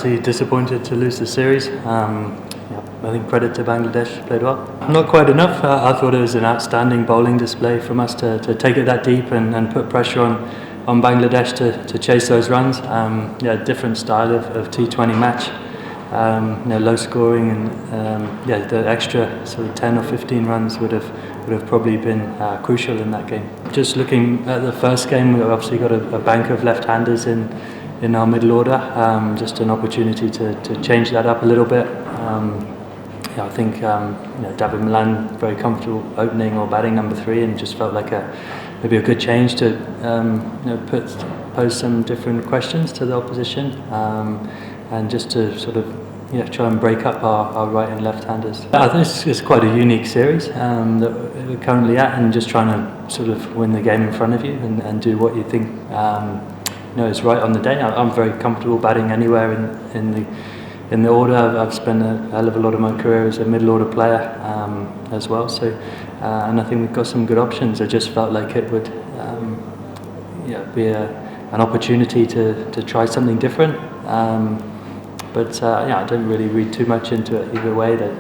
Disappointed to lose the series. I think credit to Bangladesh, played well. Not quite enough. I thought it was an outstanding bowling display from us to take it that deep and put pressure on Bangladesh to chase those runs. Different style of T20 match. Low scoring and the extra sort of 10 or 15 runs would have probably been crucial in that game. Just looking at the first game, we obviously got a bank of left-handers in our middle order. Just an opportunity to change that up a little bit. I think David Milan very comfortable opening or batting number 3, and just felt like maybe a good change to pose some different questions to the opposition, and just to sort of try and break up our right and left-handers. I think it's quite a unique series that we're currently at, and just trying to sort of win the game in front of you and do what you think is right on the day. I'm very comfortable batting anywhere in the order. I've spent a hell of a lot of my career as a middle order player as well. So, and I think we've got some good options. I just felt like it would be an opportunity to try something different. I don't really read too much into it either way. That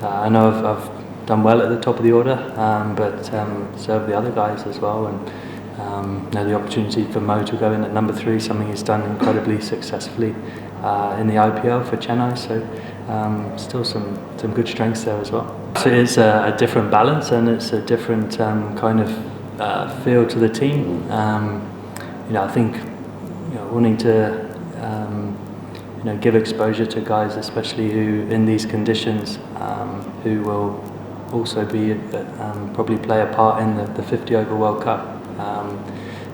I know I've done well at the top of the order, but so have the other guys as well. And the opportunity for Mo to go in at number 3, something he's done incredibly successfully in the IPL for Chennai. So still some good strengths there as well. So it's a different balance, and it's a different kind of feel to the team. I think wanting to give exposure to guys, especially who in these conditions, who will also be probably play a part in the 50 over World Cup.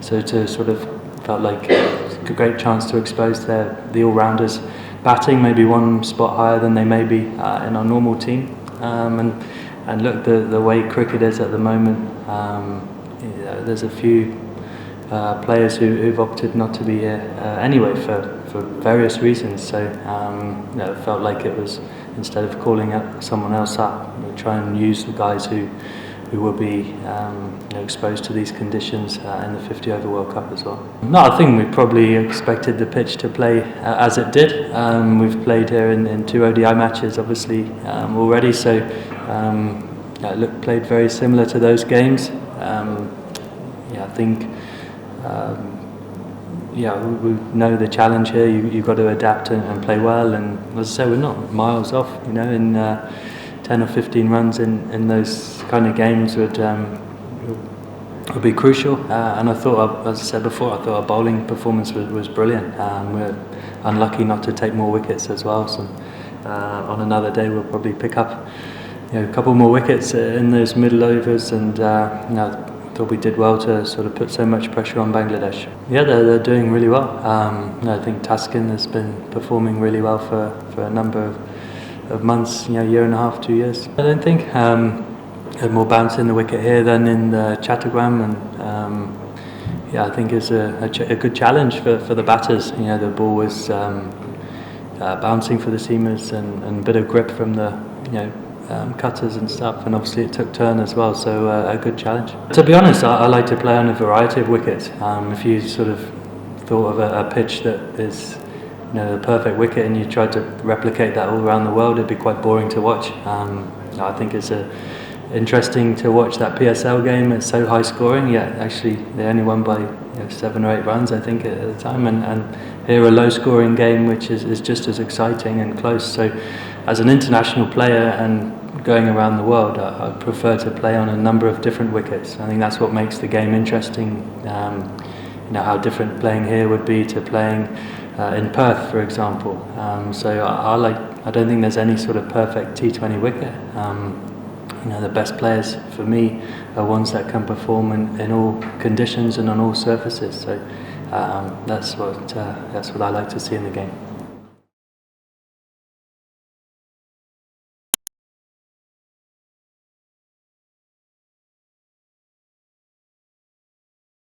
So to sort of felt like a great chance to expose the all-rounders batting, maybe one spot higher than they may be in our normal team. And look, the way cricket is at the moment, there's a few players who've opted not to be here anyway for various reasons. So it felt like it was, instead of calling someone else up, try and use the guys who will be exposed to these conditions in the 50 over World Cup as well. No, I think we probably expected the pitch to play as it did. We've played here in 2 ODI matches obviously already, so played very similar to those games. I think we know the challenge here. You've got to adapt and play well, and as I say, we're not miles off. In 10 or 15 runs in those kind of games would be crucial. And I thought, as I said before, I thought our bowling performance was brilliant. We're unlucky not to take more wickets as well. So on another day, we'll probably pick up a couple more wickets in those middle overs, and I thought we did well to sort of put so much pressure on Bangladesh. Yeah, they're doing really well. I think Taskin has been performing really well for a number of months, year and a half, 2 years. I don't think had more bounce in the wicket here than in the Chattogram, and I think it's a good challenge for the batters. The ball was bouncing for the seamers, and a bit of grip from the cutters and stuff, and obviously it took turn as well, so a good challenge. To be honest, I like to play on a variety of wickets. If you sort of thought of a pitch that is the perfect wicket and you tried to replicate that all around the world, it'd be quite boring to watch. I think it's interesting to watch that PSL game. It's so high scoring, yet actually they only won by 7 or 8 runs I think at the time, and here a low scoring game which is just as exciting and close. So as an international player and going around the world, I prefer to play on a number of different wickets. I think that's what makes the game interesting. How different playing here would be to playing in Perth, for example. So I don't think there's any sort of perfect T20 wicket. The best players for me are ones that can perform in all conditions and on all surfaces. So that's what I like to see in the game.